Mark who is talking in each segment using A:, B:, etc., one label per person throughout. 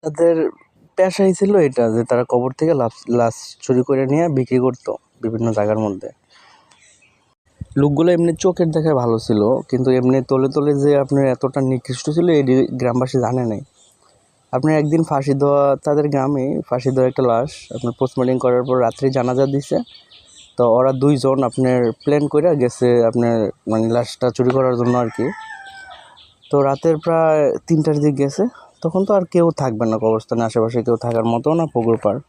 A: তাদের পেশাই ছিল এটা যে তারা কবর থেকে লাশ চুরি করে নিয়ে বিক্রি করতো বিভিন্ন জায়গার মধ্যে। লোকগুলো এমনি চোখের দেখায় ভালো ছিল, কিন্তু এমনি তলে তলে যে আপনার এতটা নিকৃষ্ট ছিল এটি গ্রামবাসী জানে নাই। আপনার একদিন ফাঁসি দেওয়া, তাদের গ্রামে ফাঁসি দেওয়া একটা লাশ আপনার পোস্টমর্টম করার পর রাত্রে জানাজা দিছে। তো ওরা দুইজন আপনার প্ল্যান করে গেছে আপনার মানে লাশটা চুরি করার জন্য আর কি। তো রাতের প্রায় 3টার দিকে গেছে, তখন তো আর কেউ থাকবে না কবরস্থানে, আশেপাশে কেউ থাকার মতো না, পুকুর পাড়।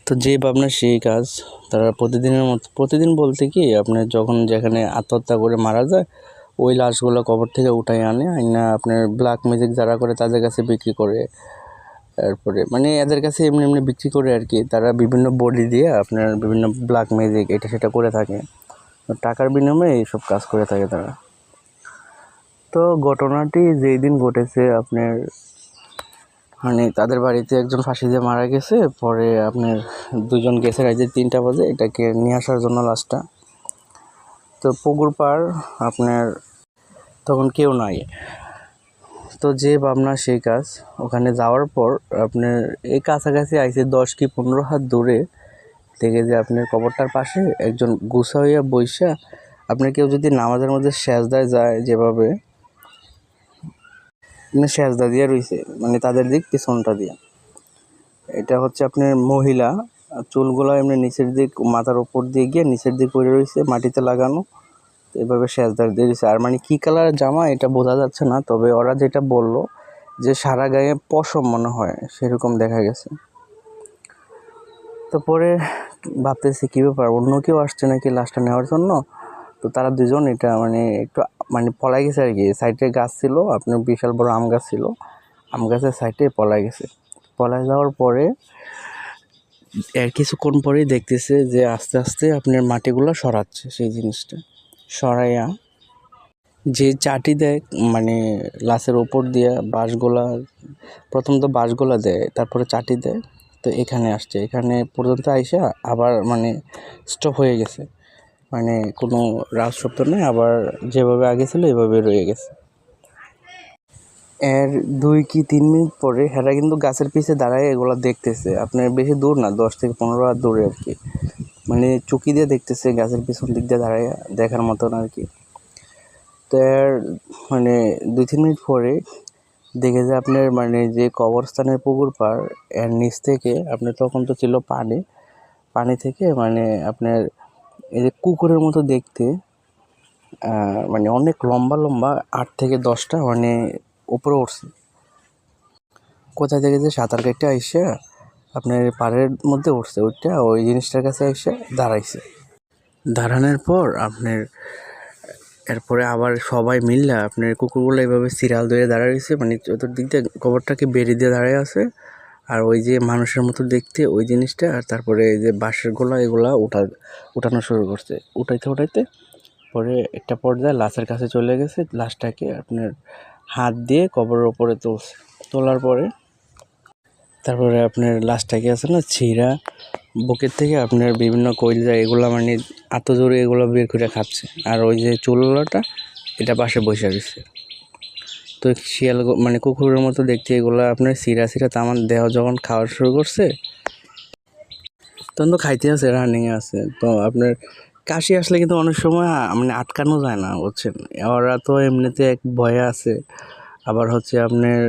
A: তো যে ভাবনা সেই কাজ। তারা প্রতিদিনের মতো, প্রতিদিন বলতে কি আপনার যখন যেখানে আত্মহত্যা করে মারা যায় ওই লাশগুলো কবর থেকে উঠাই আনে, আইনা আপনার ব্ল্যাক ম্যাজিক যারা করে তাদের কাছে বিক্রি করে। তারপরে মানে এদের কাছে এমনি এমনি বিক্রি করে আর কি। তারা বিভিন্ন বডি দিয়ে আপনার বিভিন্ন ব্ল্যাক ম্যাজিক এটা সেটা করে থাকে, টাকার বিনিময়ে এইসব কাজ করে থাকে তারা। তো ঘটনাটি যেই দিন ঘটেছে আপনার মানে তাদের বাড়িতে একজন ফাঁসি দিয়ে মারা গেছে, পরে আপনার দুজন গেছে রাইতে 3টা বাজে এটাকে নিয়ে আসার জন্য লাশটা। তো পুকুর পাড় আপনার তখন কেউ নাই। তো যে ভাবনা সেই কাজ। ওখানে যাওয়ার পর আপনার এই কাছাকাছি আইছে 10 কি 15 হাত দূরে থেকে যে আপনার কবরটার পাশে একজন গুছা হইয়া বইসা, আপনার কেউ যদি নামাজের মধ্যে সেজদায় যায় যেভাবে মানে সেজদা দিয়ে রইছে, মানে তাদের দিক পিছনটা দিয়ে। এটা হচ্ছে আপনার মহিলা, চুলগুলো এমনি নিচের দিক মাথার উপর দিয়ে গিয়ে নিচের দিক পড়ে রয়েছে মাটিতে লাগানো, এভাবে সেজদা দিয়ে রয়েছে। আর মানে কী কালার জামা এটা বোঝা যাচ্ছে না, তবে ওরা যেটা বললো যে সারা গায়ে পশম মনে হয় সেরকম দেখা গেছে। তো পরে ভাবতেছি কী ব্যাপার, অন্য কেউ আসছে নাকি লাশটা নেওয়ার জন্য। তো তারা দুজন এটা মানে একটু মানে পলাই গেছে আর কি। সাইডে গাছ ছিল আপনার, বিশাল বড় আম গাছ ছিল, আম গাছের সাইডে পলাই গেছে। পলাই যাওয়ার পরে এর কিছুক্ষণ পরেই দেখতেছে যে আস্তে আস্তে আপনার মাটিগুলো সরাচ্ছে, সেই জিনিসটা সরাইয়া যে চাটি দেয় মানে লাশের ওপর দিয়ে বাঁশগুলা, প্রথম তো বাঁশগুলা দেয় তারপরে চাটি দেয়। তো এখানে আসছে, এখানে পর্যন্ত আইসা আবার মানে স্টপ হয়ে গেছে, মানে কোনো রাজ শব্দ নেই, আবার যেভাবে আগে ছিল এভাবে রয়ে গেছে। এর 2 কি 3 মিনিট পরে হেরা কিন্তু গাছের পিছে দাঁড়ায় এগুলা দেখতেছে। আপনার বেশি দূর না, 10 থেকে 15 হাত দূরে আর কি, মানে চুকি দিয়ে দেখতেছে গাছের পিছন দিক দিয়ে দাঁড়ায় দেখার মতন আর কি। তো এর মানে 2-3 মিনিট পরে দেখে যে আপনার মানে যে কবরস্থানের পুকুর পাড় এর নিচ থেকে আপনার তখন তো ছিল পানি, পানি থেকে মানে আপনার এই যে কুকুরের মতো দেখতে মানে অনেক লম্বা লম্বা 8 থেকে 10টা মানে উপরে উঠছে। কোথা থেকে যে সাঁতার কেটে আইসা আপনার পাড়ের মধ্যে উঠছে, ওইটা ওই জিনিসটার কাছে এসে দাঁড়াইছে। দাঁড়ানোর পর আপনার এরপরে আবার সবাই মিললে আপনার কুকুরগুলো এইভাবে সিরিয়াল ধরে দাঁড়ায় রয়েছে, মানে চতুর্দিক দিয়ে গোবরটাকে বেড়ে দিয়ে দাঁড়ায় আছে। আর ওই যে মানুষের মতো দেখতে ওই জিনিসটা, আর তারপরে এই যে বাঁশের গোলা এগুলা উঠানো শুরু করছে। উঠাইতে পরে একটা পর্যায়ে লাশের কাছে চলে গেছে, লাশটাকে আপনার হাত দিয়ে কবরের ওপরে তুলছে। তোলার পরে তারপরে আপনার লাশটাকে আছে না ছিঁড়া বুকের থেকে আপনার বিভিন্ন কইলজা এগুলো মানে আত্মজোরে এগুলো বের করে খাচ্ছে। আর ওই যে চুলগুলোটা এটা পাশে বসে রয়েছে। তো শিয়াল মানে কুকুরের মতো দেখতে এগুলো আপনার সিরা তামান দেহ যখন খাওয়া শুরু করছে তখন তো খাইতে আছে, রানিংয়ে আছে। তো আপনার কাশি আসলে কিন্তু অনেক সময় মানে আটকানো যায় না, বুঝছেন। ওরা তো এমনিতে এক ভয়ে আছে, আবার হচ্ছে আপনার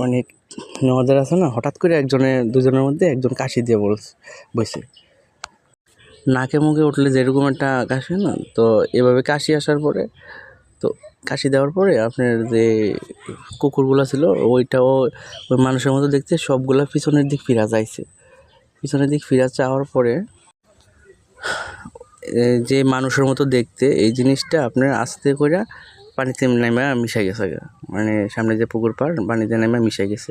A: মানে ওদের আছে না, হঠাৎ করে দুজনের মধ্যে একজন কাশি দিয়ে বসে নাকে মুখে উঠলে যেরকম একটা কাশি না, তো এভাবে কাশি আসার পরে তো কাশি দেওয়ার পরে আপনার যে কুকুরগুলো ছিল ওইটাও ওই মানুষের মতো দেখতে সবগুলা পিছনের দিক ফিরা যাইছে। পিছনের দিক ফিরা যাওয়ার পরে যে মানুষের মতো দেখতে এই জিনিসটা আপনার আস্তে করে পানিতে নেমে মিশে গেছে, মানে সামনে যে পুকুর পাড় পানিতে নেমে মিশে গেছে।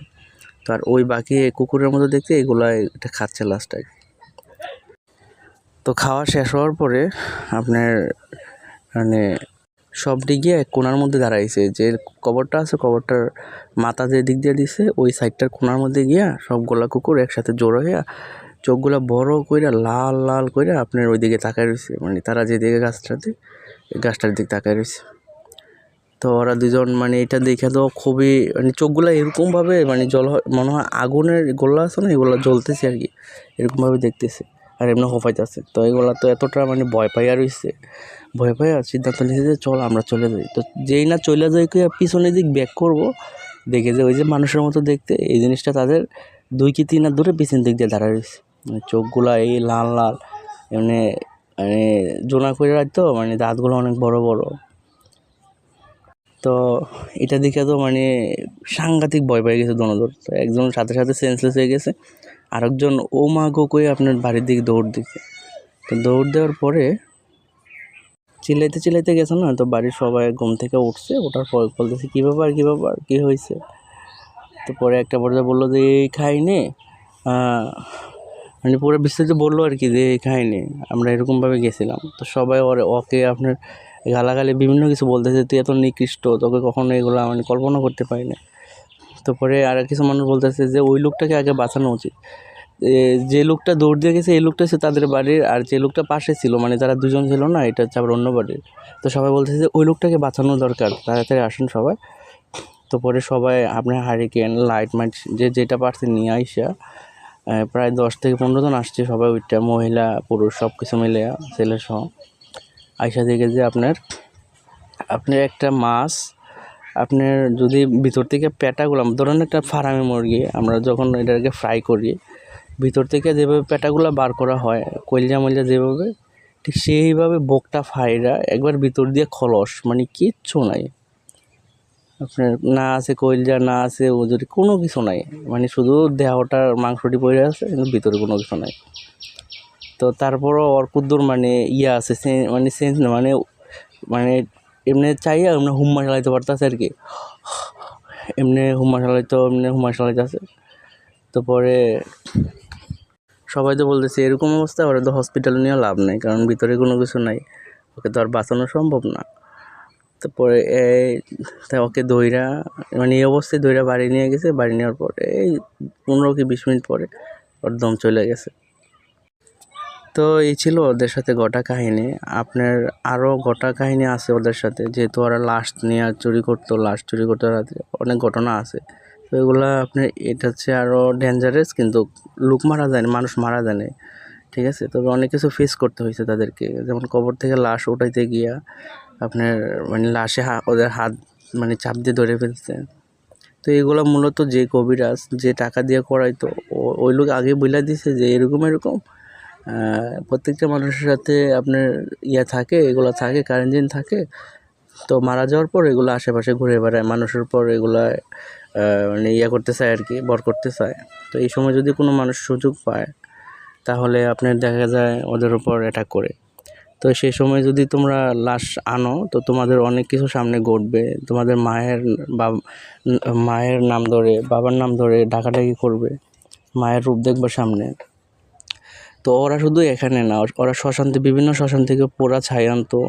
A: তো আর ওই বাকি কুকুরের মতো দেখতে এগুলা এটা খাচ্ছে লাস্টটায়। তো খাওয়া শেষ হওয়ার পরে আপনার মানে সবটি গিয়ে এক কোণার মধ্যে দাঁড়াইছে, যে কবরটা আছে কবরটার মাথা যে দিক দিয়ে দিছে ওই সাইডটার কোণার মধ্যে গিয়া সবগুলা কুকুর একসাথে জড়ো হইয়া চোখগুলা বড় কইরা লাল লাল কইরা আপনার ওই দিকে তাকায় রয়েছে, মানে তারা যেদিকে গাছটার দিকে তাকায় রয়েছে। তো ওরা দুজন মানে এটা দেখে তো খুবই মানে চোখগুলো এরকমভাবে মানে মনে হয় আগুনের গোলা আছে না, এগুলো জ্বলতেছে আর কি, এরকমভাবে দেখতেছে আর এমনি হোফাইতেছে। তো এগুলো তো এতটা মানে ভয় পাইয়া রয়েছে, ভয় পাইয়া সিদ্ধান্ত নিয়েছে যে চল আমরা চলে যাই। তো যেই না চলে যাই পিছনের দিক ব্যাক করব, দেখে যে ওই যে মানুষের মতো দেখতে এই জিনিসটা তাদের 2 কি 3 হাত দূরে পিছন দিক দিয়ে দাঁড়ায় রয়েছে। মানে চোখগুলা এই লাল লাল এমনি মানে জোনা করে রাখতো, মানে দাঁতগুলো অনেক বড় বড়। তো এটা দেখে তো মানে সাংঘাতিক ভয় পেয়ে গেছে দোনোজন। তো একজন সাথে সাথে সেন্সলেস হয়ে গেছে, আরেকজন ও মা গো কই আপনার বাড়ির দিকে দৌড় দিচ্ছে। তো দৌড় দেওয়ার পরে চিল্লাইতে চিল্লাইতে গেছে না, তো বাড়ির সবাই ঘুম থেকে উঠছে, ওঠার পর বলতেছে কী ব্যাপার কী ব্যাপার কী হয়েছে। তো পরে একটা পর্যায়ে বললো যে এই খাইনি, মানে পুরো বিস্তারিত বললো আর কি যে এই খাইনি, আমরা এরকমভাবে গেছিলাম। তো সবাই ওকে আপনার গালাগালি বিভিন্ন কিছু বলতেছে, তুই এত নিকৃষ্ট, তোকে কখনো এগুলো মানে কল্পনা করতে পারি না। তো পরে আর কিছু মানুষ বলতেছে যে ওই লোকটাকে আগে বাঁচানো উচিত, যে লোকটা দৌড় দিয়ে গেছে এই লোকটা হচ্ছে তাদের বাড়ির, আর যে লোকটা পাশে ছিল মানে তারা দুজন ছিল না, এটা হচ্ছে আবার অন্য বাড়ির। তো সবাই বলতেছে যে ওই লোকটাকে বাঁচানো দরকার, তাড়াতাড়ি আসেন সবাই। তো পরে সবাই আপনার হারিকেন লাইট মাইট যেটা পারছে নিয়ে আইসা প্রায় 10 থেকে 15 জন আসছে, সবাই ওইটা মহিলা পুরুষ সব কিছু মিলে ছেলে সহ আইসা দেখে যে আপনার একটা মাছ আপনার যদি ভিতর থেকে পেটাগুলো, ধরেন একটা ফার্মি মুরগি আমরা যখন এটাকে ফ্রাই করি, ভিতর থেকে যেভাবে পেটাগুলো বার করা হয় কলজা মলজা যেভাবে, ঠিক সেইভাবে বুকটা ফাইরা একবার ভিতর দিয়ে খলস, মানে কিচ্ছু নাই আপনার, না আছে কলজা না আছে ওজুরি, কোনো কিছু নাই, মানে শুধু দেহটার মাংসটি পড়ে আছে কিন্তু ভিতরে কোনো কিছু নাই। তো তারপরও ওর কুদ্দুর মানে ইয়ে আছে মানে সেন্স না, মানে মানে এমনি চাইয়া এমনি হুম্মা চালাইতে পারতেছে আর কি, এমনি হুম্মা চালাইতেছে। তো পরে সবাই তো বলতেছে এরকম অবস্থা ওরা তো হসপিটালে নিয়ে লাভ নেই, কারণ ভিতরে কোনো কিছু নাই, ওকে তো আর বাঁচানো সম্ভব না। তারপরে তাই ওকে দইরা মানে এই অবস্থায় দইরা বাড়ি নিয়ে গেছে, বাড়ি নেওয়ার পরে এই 15 কি 20 মিনিট পরে ওর দম চলে গেছে। তো এই ছিল ওদের সাথে গোটা কাহিনী। আপনার আরও গোটা কাহিনী আছে ওদের সাথে, যেহেতু ওরা লাশ নিয়ে চুরি করতো রাত্রে, অনেক ঘটনা আছে। তো এগুলা আপনার এটা হচ্ছে আরও ডেঞ্জারাস, কিন্তু লোক মারা যায়নি, মানুষ মারা যায়নি, ঠিক আছে। তবে অনেক কিছু ফেস করতে হয়েছে তাদেরকে, যেমন কবর থেকে লাশ উঠাইতে গিয়া আপনার মানে লাশে ওদের হাত মানে চাপ দিয়ে ধরে ফেলছে। তো এগুলো মূলত যে কবিরাজ যে টাকা দিয়ে করাইতো ওই লোক আগে বলে দিছে যে এরকম প্রত্যেকটা মানুষের সাথে আপনার থাকে, এগুলো থাকে, কারেন্টিন থাকে। তো মারা যাওয়ার পর এগুলো আশেপাশে ঘুরে বেড়ায় মানুষের পর, এগুলা মানে করতে চায় আর কি, বর করতে চায়। তো এই সময় যদি কোনো মানুষ সুযোগ পায় তাহলে আপনার দেখা যায় ওদের উপর অ্যাটাক করে। তো সেই সময় যদি তোমরা লাশ আনো তো তোমাদের অনেক কিছু সামনে ঘটবে, তোমাদের মায়ের নাম ধরে বাবার নাম ধরে ডাকাডাকি করবে, মায়ের রূপ দেখবে সামনে। তো ওরা শুধু এখানে না, ওরা বিভিন্ন শ্মশান থেকে পোড়া ছাই আনতো,